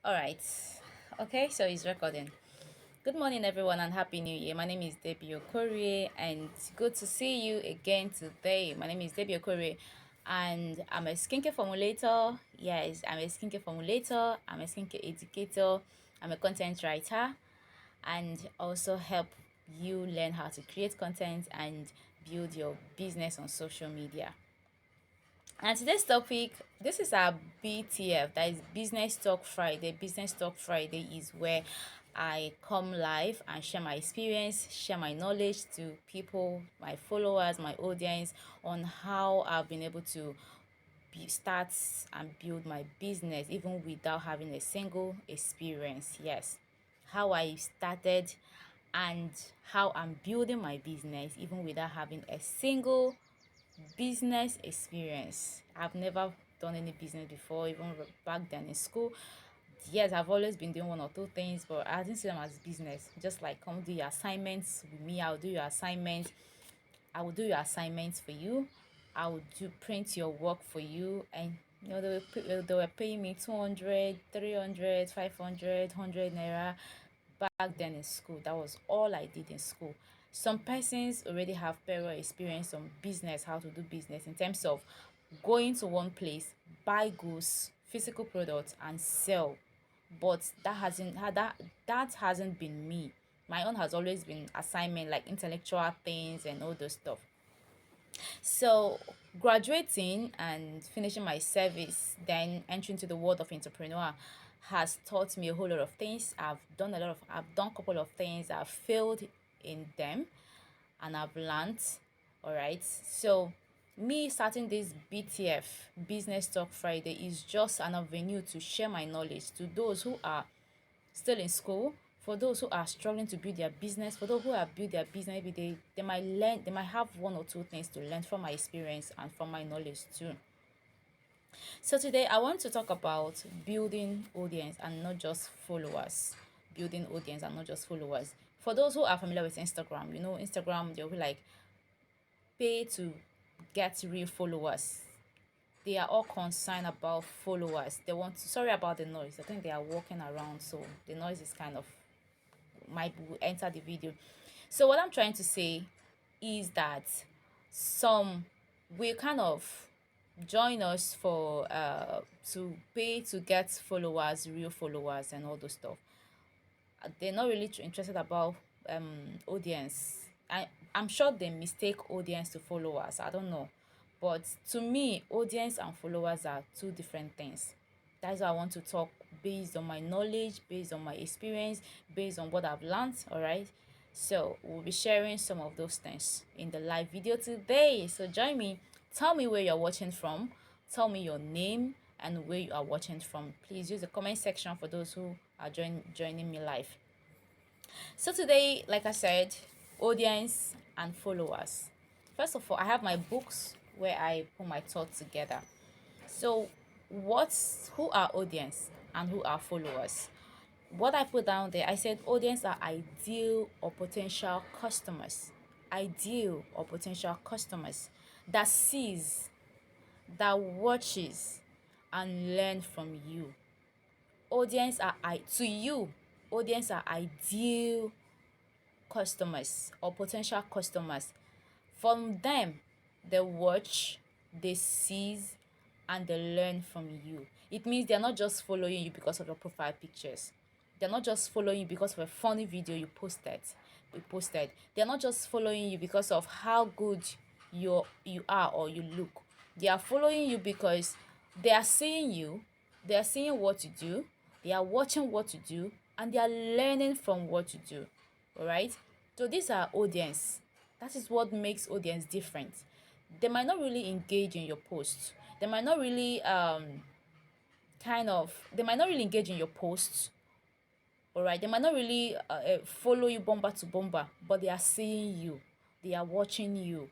All right. Okay, so it's recording. Good morning, everyone, and Happy New Year. My name is Debbie Okorie, and good to see you again today. My name is Debbie Okorie, and I'm a skincare formulator. Yes, I'm a skincare formulator, I'm a skincare educator, I'm a content writer, and also help you learn how to create content and build your business on social media. And today's topic, this is our BTF, that is Business Talk Friday. Business Talk Friday is where I come live and share my experience, share my knowledge to people, my followers, my audience, on how I've been able to start and build my business even without having a single experience. Yes, how I started and how I'm building my business even without having a single business experience. I've never done any business before, even back then in school. Yes, I've always been doing one or two things, but I didn't see them as business. Just like come do your assignments with me, I'll do your assignments. I will do your assignments for you. I will do print your work for you, and they were paying me 200, 300, 500, 100 naira back then in school. That was all I did in school. Some persons already have prior experience on business, how to do business in terms of going to one place, buy goods, physical products, and sell. But that hasn't been me. My own has always been assignment, like intellectual things and all those stuff. So graduating and finishing my service, then entering to the world of entrepreneur has taught me a whole lot of things. I've done a couple of things, I've failed in them, and I've learned. All right. So me starting this BTF, Business Talk Friday, is just an avenue to share my knowledge to those who are still in school, for those who are struggling to build their business, for those who have built their business, maybe they might learn, they might have one or two things to learn from my experience and from my knowledge too. So today I want to talk about building audience and not just followers. Building audience and not just followers. For those who are familiar with Instagram, Instagram, they'll be like pay to get real followers. They are all concerned about followers. They want to, sorry about the noise. I think they are walking around, so the noise is kind of might will enter the video. So what I'm trying to say is that some will kind of join us for to pay to get followers, real followers, and all those stuff. They're not really interested about audience. I'm sure they mistake audience to followers. I don't know, but to me, audience and followers are two different things. That's why I want to talk based on my knowledge, based on my experience, based on what I've learned. All right. So we'll be sharing some of those things in the live video today. So join me. Tell me where you're watching from. Tell me your name and where you are watching from. Please use the comment section for those who are joining me live. So today, like I said, audience and followers. First of all, I have my books where I put my thoughts together. So, who are audience and who are followers? What I put down there, I said audience are ideal or potential customers. Ideal or potential customers that sees, that watches, and learn from you. Audience are to you. Audience are ideal customers or potential customers. From them, they watch, they seize, and they learn from you. It means they're not just following you because of your profile pictures. They're not just following you because of a funny video you posted. They're not just following you because of how good you are or you look. They are following you because they are seeing you, they are seeing what you do, they are watching what you do, and they are learning from what you do. All right. So these are audience. That is what makes audience different. They might not really engage in your posts. They might not really engage in your posts. All right. They might not really follow you bomber to bomber, but they are seeing you, they are watching you,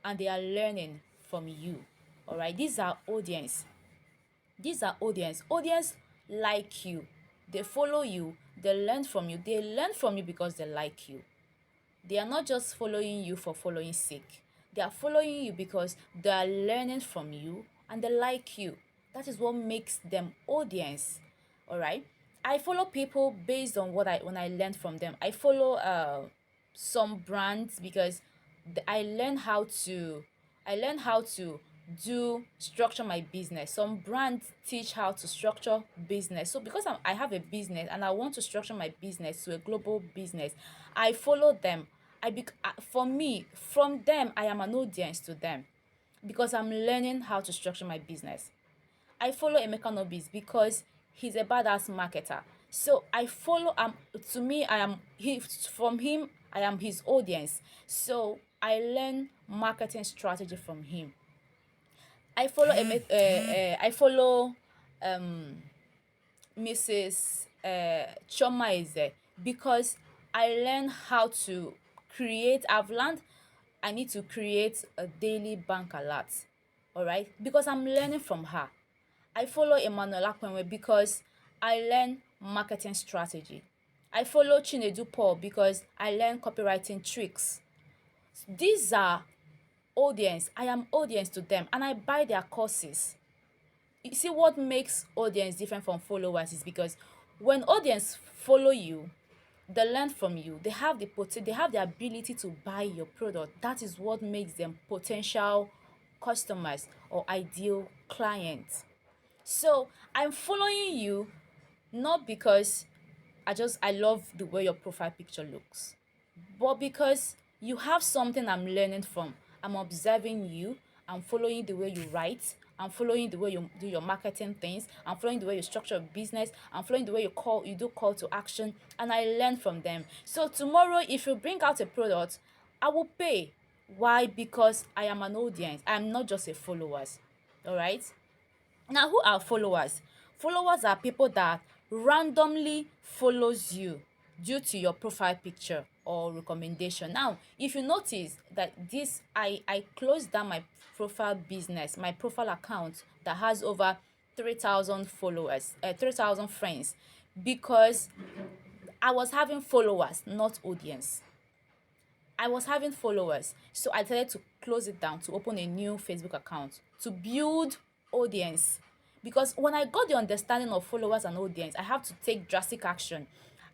and they are learning from you. All right. These are audience. Audience like you, they follow you, they learn from you, because they like you. They are not just following you for following sake. They are following you because they are learning from you and they like you. That is what makes them audience. All right. I follow people based on what I when I learned from them. I follow some brands because I learn how to do structure my business. Some brands teach how to structure business. So because I have a business and I want to structure my business to a global business, I follow them. For me, from them, I am an audience to them because I'm learning how to structure my business. I follow Emeka Nobis because he's a badass marketer. So I follow to me I am he from him I am his audience. So I learn marketing strategy from him. I follow um Mrs. Choma Eze because I learn how to I've learned I need to create a daily bank alert. All right, because I'm learning from her. I follow Emmanuel Akwenwe because I learn marketing strategy. I follow Chinedu Paul because I learn copywriting tricks. These are audience. I am audience to them and I buy their courses. You see what makes audience different from followers is because when audience follow you, they learn from you, they have the ability to buy your product. That is what makes them potential customers or ideal clients. So I'm following you not because I love the way your profile picture looks, but because you have something I'm learning from. I'm observing you, I'm following the way you write, I'm following the way you do your marketing things, I'm following the way you structure a business, I'm following the way you do call to action, and I learn from them. So tomorrow if you bring out a product, I will pay. Why? Because I am an audience. I'm not just a followers. All right? Now, who are followers? Followers are people that randomly follows you due to your profile picture or recommendation. Now, if you notice that I closed down my profile business, my profile account that has over 3,000 followers, 3,000 friends, because I was having followers, not audience. I was having followers, so I decided to close it down to open a new Facebook account to build audience. Because when I got the understanding of followers and audience, I have to take drastic action.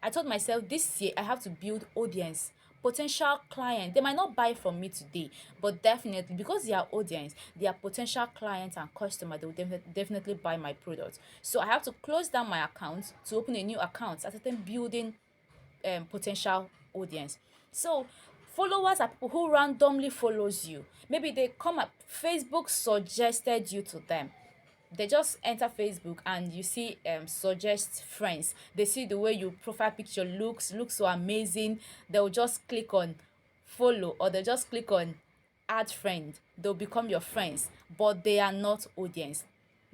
I told myself this year I have to build audience, potential client. They might not buy from me today, but definitely because they are audience, they are potential clients and customer. They will definitely buy my product. So I have to close down my account to open a new account. I started building potential audience. So followers are people who randomly follows you. Maybe they come up, Facebook suggested you to them. They just enter Facebook and you see suggest friends. They see the way your profile picture looks so amazing. They'll just click on follow or they just click on add friend. They'll become your friends, but they are not audience.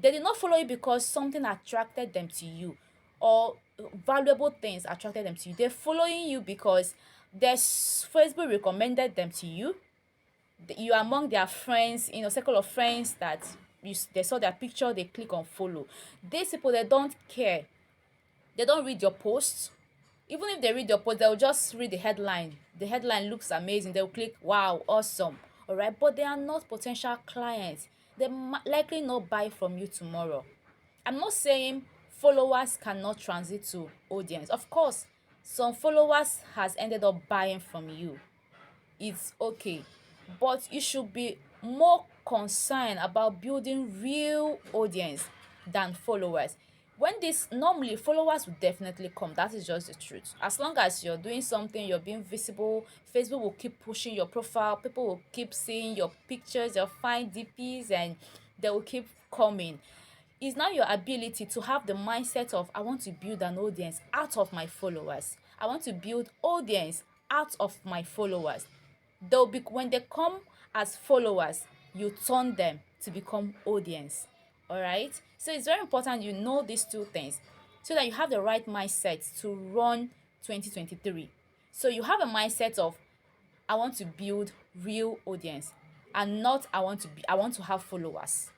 They did not follow you because something attracted them to you or valuable things attracted them to you. They're following you because Facebook recommended them to you. You are among their friends, circle of friends that they saw their picture, they click on follow. These people, they don't care. They don't read your posts. Even if they read your post, they'll just read the headline. The headline looks amazing. They'll click, wow, awesome. All right, but they are not potential clients. They likely not buy from you tomorrow. I'm not saying followers cannot transit to audience. Of course, some followers has ended up buying from you. It's okay, but you should be more concerned about building real audience than followers. When this normally followers will definitely come, that is just the truth. As long as you're doing something, you're being visible, Facebook will keep pushing your profile, people will keep seeing your pictures, your fine DPs, and they will keep coming. It's now your ability to have the mindset of I want to build an audience out of my followers. I want to build audience out of my followers. They'll be when they come as followers, you turn them to become audience. All right. So it's very important you know these two things so that you have the right mindset to run 2023. So you have a mindset of I want to build real audience and not I want to have followers.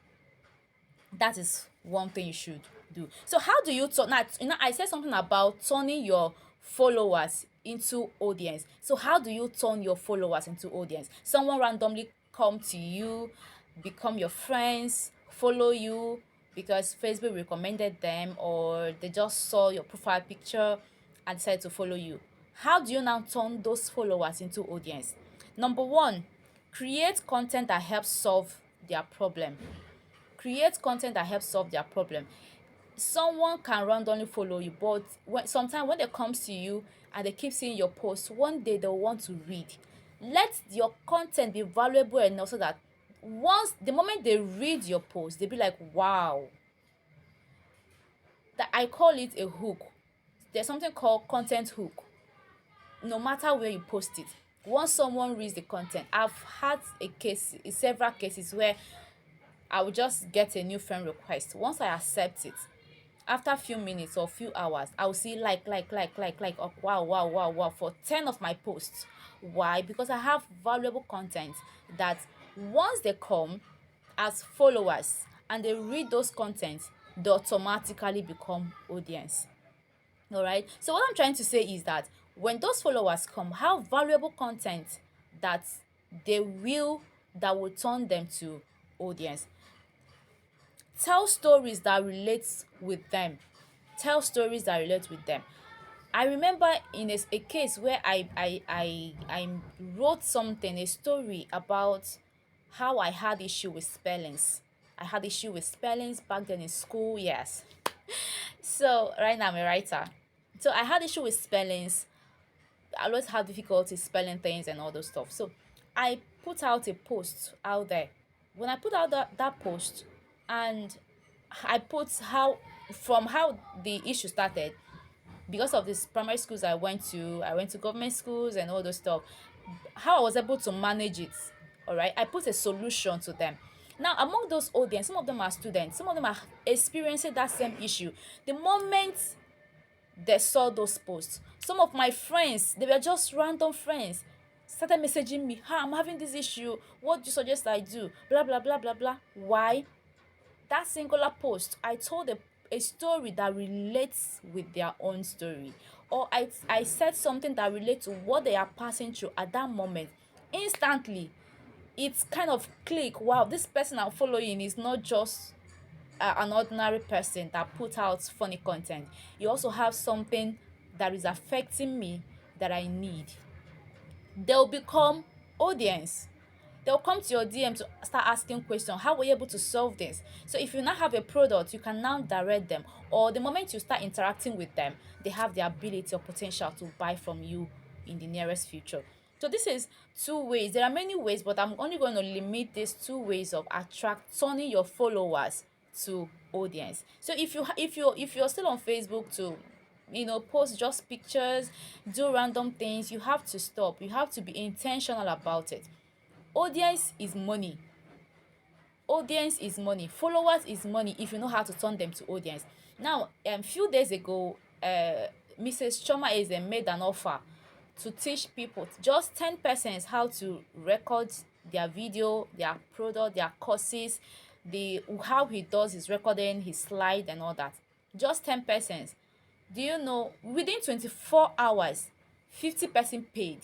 That is one thing you should do. So how do you turn now? I said something about turning your followers into audience. So how do you turn your followers into audience? Someone randomly come to you, become your friends, follow you, because Facebook recommended them, or they just saw your profile picture and decided to follow you. How do you now turn those followers into audience? Number one, create content that helps solve their problem. Create content that helps solve their problem. Someone can randomly follow you, but sometimes when they comes to you and they keep seeing your post, one day they'll want to read. Let your content be valuable enough so that once the moment they read your post, they'll be like, wow. That I call it a hook. There's something called content hook. No matter where you post it, once someone reads the content, I've had several cases where I will just get a new friend request. Once I accept it, after a few minutes or few hours, I will see like, oh, wow, wow, wow, wow, for 10 of my posts. Why? Because I have valuable content that once they come as followers and they read those contents, they automatically become audience. All right. So what I'm trying to say is that when those followers come, have valuable content that that will turn them to audience. Tell stories that relate with them. Tell stories that relate with them. I remember in a case where I wrote something, a story about how I had issue with spellings. I had issue with spellings back then in school, yes. So right now I'm a writer. So I had issue with spellings. I always have difficulty spelling things and all those stuff. So I put out a post out there. When I put out that post, and I put how the issue started, because of these primary schools I went to government schools and all those stuff, how I was able to manage it. All right, I put a solution to them. Now, among those audience, some of them are students, some of them are experiencing that same issue. The moment they saw those posts, some of my friends, they were just random friends, started messaging me, "Hi, I'm having this issue. What do you suggest I do?" Blah blah blah blah blah. Why? That singular post, I told a story that relates with their own story, or I said something that relates to what they are passing through at that moment. Instantly, it's kind of click, wow, this person I'm following is not just an ordinary person that put out funny content. You also have something that is affecting me that I need. They'll become audience. They'll come to your DM to start asking questions. How were you able to solve this? So if you now have a product, you can now direct them. Or the moment you start interacting with them, they have the ability or potential to buy from you in the nearest future. So this is two ways. There are many ways, but I'm only going to limit these two ways of turning your followers to audience. So if you're still on Facebook to post just pictures, do random things, you have to stop. You have to be intentional about it. Audience is money. Audience is money. Followers is money if you know how to turn them to audience. Now, few days ago, Mrs. Choma is made an offer to teach people, just 10 persons, how to record their video, their product, their courses, the how he does his recording, his slide and all that. Just 10 persons. Do you know within 24 hours, 50% paid?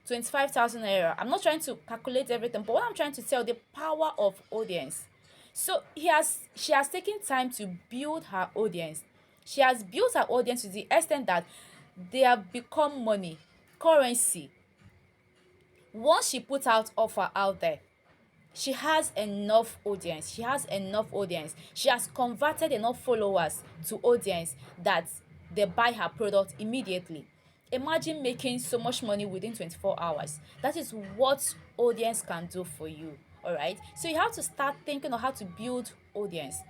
25,000 naira. I'm not trying to calculate everything, but what I'm trying to tell, the power of audience. So she has taken time to build her audience. She has built her audience to the extent that they have become money, currency. Once she put out offer out there, she has enough audience. She has enough audience. She has converted enough followers to audience that they buy her product immediately. Imagine making so much money within 24 hours. That is what audience can do for you. All right. So you have to start thinking of how to build audience.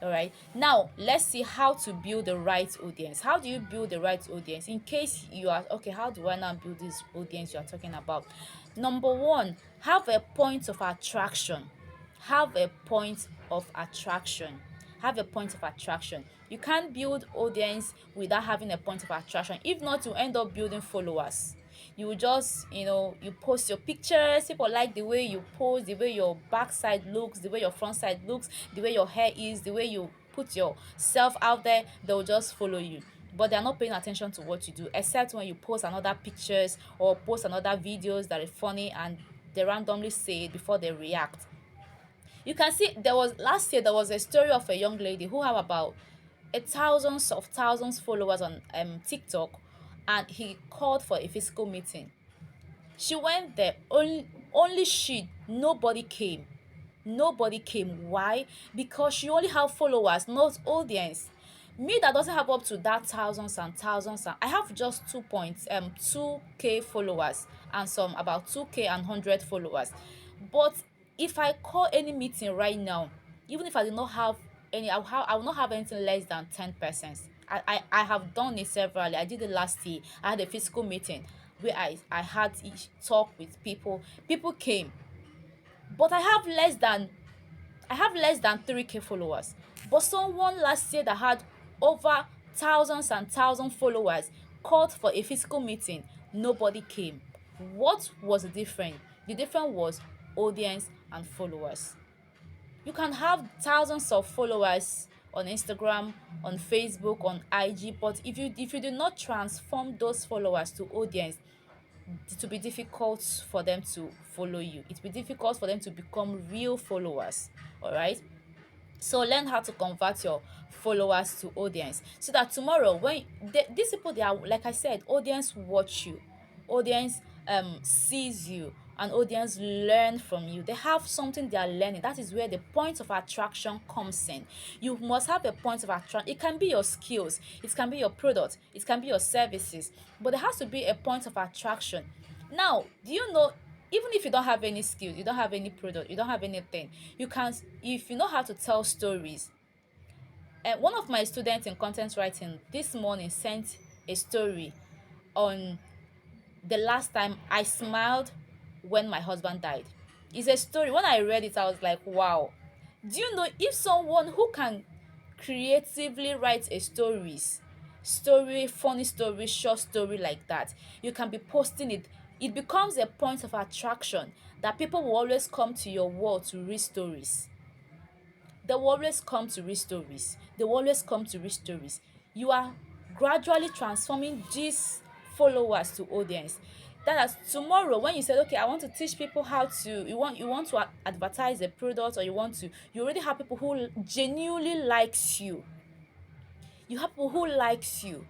All right. Now, let's see how to build the right audience. How do you build the right audience? In case you are, okay, how do I now build this audience you are talking about? Number one, have a point of attraction. Have a point of attraction. Have a point of attraction. You can't build audience without having a point of attraction. If not, you end up building followers. You will just, you post your pictures, people like the way you pose, the way your backside looks, the way your front side looks, the way your hair is, the way you put yourself out there, they'll just follow you. But they're not paying attention to what you do, except when you post another pictures or post another videos that are funny and they randomly say it before they react. You can see there was last year there was a story of a young lady who have about a thousands followers on TikTok, and he called for a physical meeting. She went there, only she, nobody came. Nobody came. Why? Because she only have followers, not audience. Me that doesn't have up to that thousands and thousands, and I have just 2k followers and some about 2k and 100 followers. But if I call any meeting right now, even if I did not have any, I will not have anything less than 10 persons. I have done it severally. I did it last year. I had a physical meeting where I had each talk with people. People came, but I have less than 3k followers. But someone last year that had over thousands and thousands followers called for a physical meeting. Nobody came. What was the difference? The difference was audience and followers. You can have thousands of followers on Instagram, on Facebook, on IG, but if you do not transform those followers to audience, it will be difficult for them to follow you. It will be difficult for them to become real followers. All right. So learn how to convert your followers to audience, so that tomorrow when these people, they are, like I said, audience watch you, audience sees you, and audience learn from you. They have something they are learning. That is where the point of attraction comes in. You must have a point of attraction. It can be your skills, it can be your product, it can be your services, but there has to be a point of attraction. Now, do you know, even if you don't have any skills, you don't have any product, you don't have anything, you can, if you know how to tell stories. One of my students in content writing this morning sent a story on the last time I smiled when my husband died. It's a story. When I read it, I was like, wow. Do you know, if someone who can creatively write a story, funny story, short story like that, you can be posting it, it becomes a point of attraction that people will always come to your wall to read stories. They will always come to read stories. They will always come to read stories. You are gradually transforming these followers to audience. That is, tomorrow when you said, okay, I want to teach people how to, you want to advertise a product, or you already have people who genuinely likes you. You have people who likes you,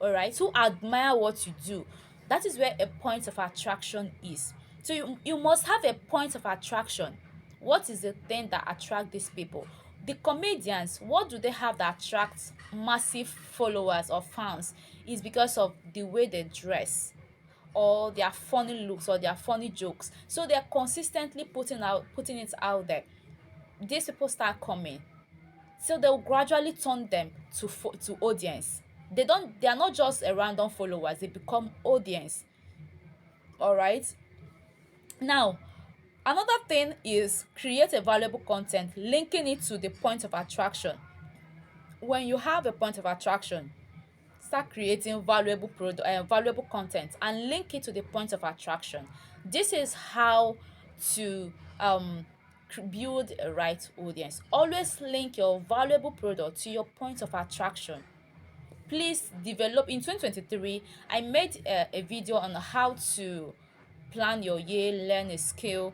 all right, who admire what you do. That is where a point of attraction is. So you must have a point of attraction. What is the thing that attract these people? The comedians, what do they have that attracts massive followers or fans? Is because of the way they dress, or their funny looks, or their funny jokes. So they're consistently putting it out there. These people start coming, so they'll gradually turn them to audience. They are not just a random followers, they become audience. All right. Now, another thing is create a valuable content, linking it to the point of attraction. When you have a point of attraction, start creating valuable content and link it to the point of attraction. This is how to build a right audience. Always link your valuable product to your point of attraction. Please develop. In 2023, I made a video on how to plan your year, learn a skill,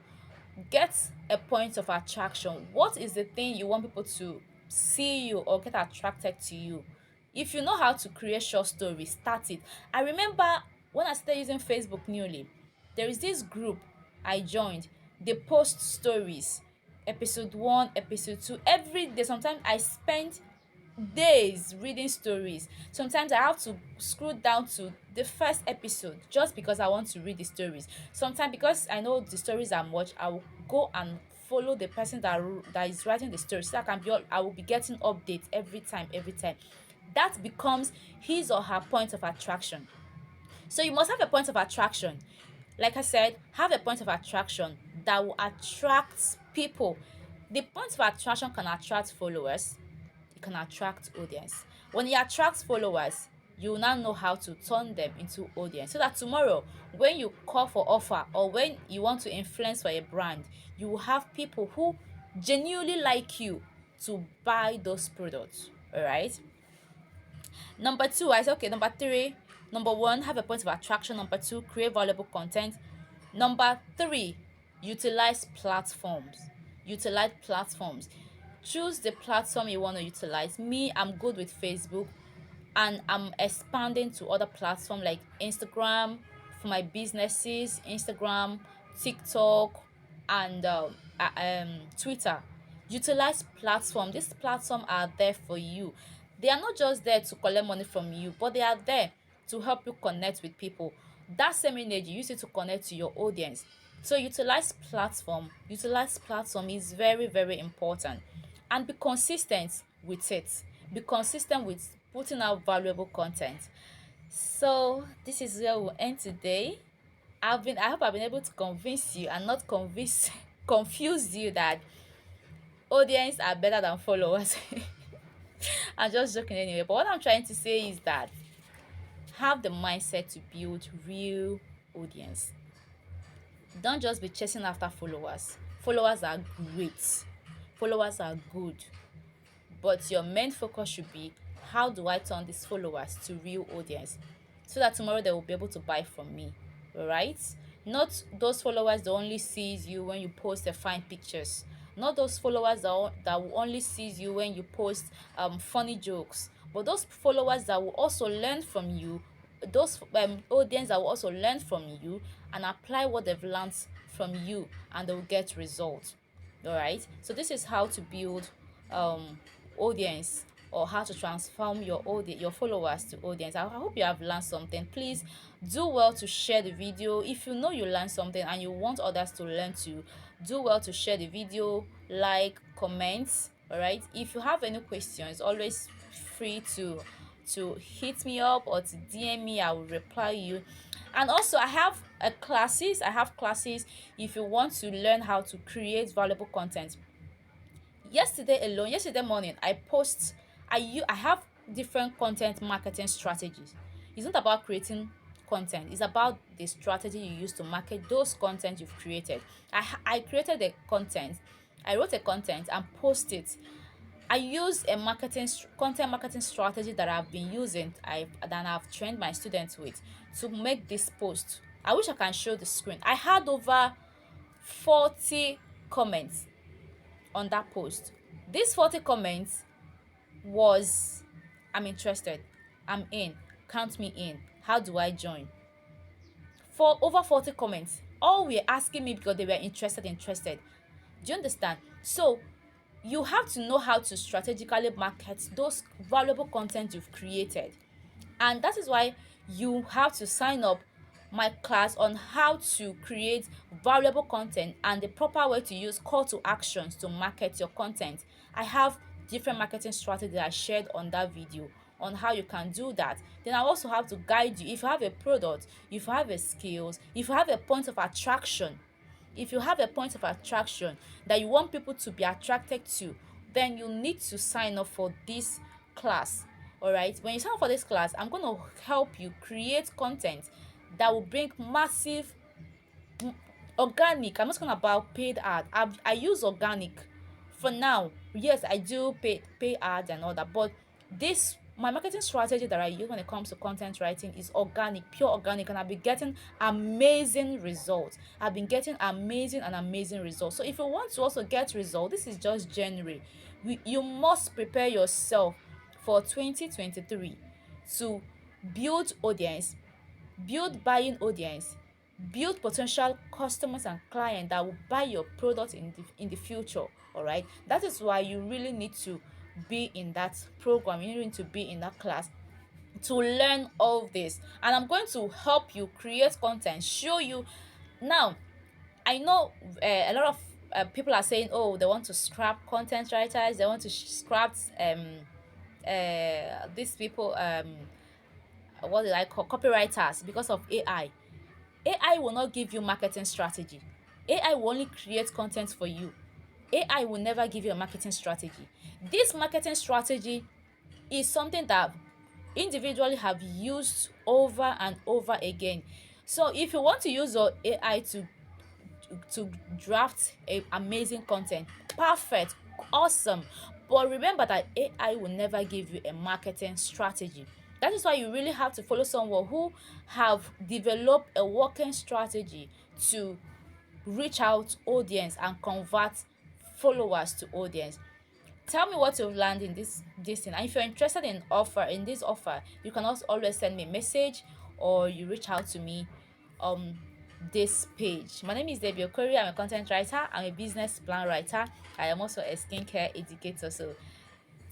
get a point of attraction. What is the thing you want people to see you or get attracted to you? If you know how to create short stories, start it. I remember when I started using Facebook newly, there is this group I joined. They post stories, episode 1, episode 2 every day. Sometimes I spend days reading stories. Sometimes I have to scroll down to the first episode just because I want to read the stories. Sometimes because I know the stories are much, I will go and follow the person that is writing the story, so I will be getting updates every time. That becomes his or her point of attraction. So you must have a point of attraction. Like I said, have a point of attraction that will attract people. The point of attraction can attract followers, it can attract audience. When it attracts followers, you will now know how to turn them into audience, so that tomorrow when you call for offer, or when you want to influence for a brand, you will have people who genuinely like you to buy those products. All right. Number two, I said, okay, number three, number one, have a point of attraction. Number two, create valuable content. Number three, utilize platforms. utilize platforms. Choose the platform you want to utilize. Me, I'm good with Facebook, and I'm expanding to other platforms like Instagram for my businesses, Instagram, TikTok, and Twitter. Utilize platform. These platforms are there for you. They are not just there to collect money from you, but they are there to help you connect with people. That same energy, use it to connect to your audience. So utilize platform is very, very important, and be consistent with it. Be consistent with putting out valuable content. So this is where we'll end today. I hope I've been able to convince you and not convince confuse you that audience are better than followers. I'm just joking anyway. But what I'm trying to say is that have the mindset to build real audience. Don't just be chasing after followers. Followers are great. Followers are good. But your main focus should be, how do I turn these followers to real audience so that tomorrow they will be able to buy from me, right? Not those followers that only sees you when you post the fine pictures. Not those followers that will only sees you when you post funny jokes, but those followers that will also learn from you, those audience that will also learn from you and apply what they've learned from you, and they will get results. All right, so this is how to build audience, or how to transform your followers to audience. I hope you have learned something. Please do well to share the video. If you know you learned something and you want others to learn too, do well to share the video, like, comment. All right, if you have any questions, always free to hit me up or to DM me. I will reply you. And also, I have classes if you want to learn how to create valuable content. Yesterday morning, I have different content marketing strategies. It's not about creating content, it's about the strategy you use to market those content you've created. I created a content, I wrote a content and post it. I use a content marketing strategy that I've been using, I've trained my students with, to make this post. I wish I can show the screen. I had over 40 comments on that post. These 40 comments was, I'm interested, I'm in, count me in, how do I join? For over 40 comments, all were asking me because they were interested. Do you understand? So you have to know how to strategically market those valuable content you've created. And that is why you have to sign up my class on how to create valuable content and the proper way to use call to actions to market your content. I have different marketing strategies I shared on that video on how you can do that. Then I also have to guide you. If you have a product, if you have a skills, if you have a point of attraction, that you want people to be attracted to, then you need to sign up for this class. All right, when you sign up for this class, I'm going to help you create content that will bring massive organic. I'm not talking about paid ad. I use organic for now. Yes, I do pay ads and all that, but this my marketing strategy that I use when it comes to content writing is organic, pure organic, and I've been getting amazing results. I've been getting amazing results. So if you want to also get results, this is just January. You must prepare yourself for 2023 to build audience, build buying audience, build potential customers and clients that will buy your product in the future. All right, that is why you really need to be in that program. You need to be in that class to learn all this, and I'm going to help you create content, show you. Now, I know a lot of people are saying, oh, they want to scrap content writers, they want to scrap these people, what did I call, copywriters, because of AI. AI will not give you marketing strategy. AI will only create content for you. AI will never give you a marketing strategy. This marketing strategy is something that individually have used over and over again. So if you want to use your AI to draft a amazing content, perfect, awesome, but remember that AI will never give you a marketing strategy. That is why you really have to follow someone who have developed a working strategy to reach out audience and convert followers to audience. Tell me what you've learned in this thing, and if you're interested in this offer, you can also always send me a message, or you reach out to me on this page. My name is Debbie Okori. I'm a content writer, I'm a business plan writer, I am also a skincare educator. So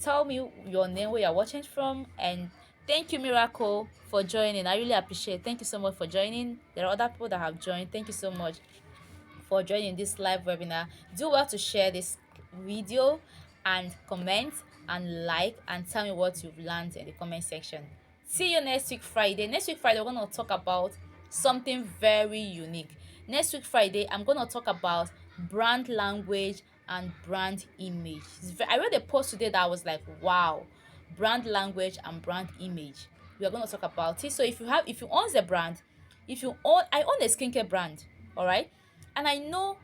tell me your name, where you're watching from, and thank you, Miracle, for joining. I really appreciate it. Thank you so much for joining. There are other people that have joined. Thank you so much for joining this live webinar. Do well to share this video and comment and like, and tell me what you've learned in the comment section. See you next week Friday. Next week Friday, we're going to talk about something very unique. Next week Friday, I'm going to talk about brand language and brand image. I read a post today that I was like, wow, brand language and brand image. We are going to talk about it. So if you own the brand, I own a skincare brand, all right, and I know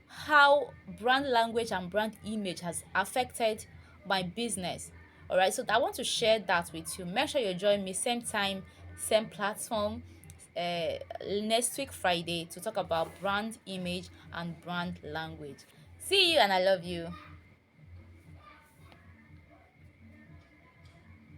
how brand language and brand image has affected my business. All right, so I want to share that with you. Make sure you join me same time, same platform, uh, next week Friday, to talk about brand image and brand language. See you, and I love you.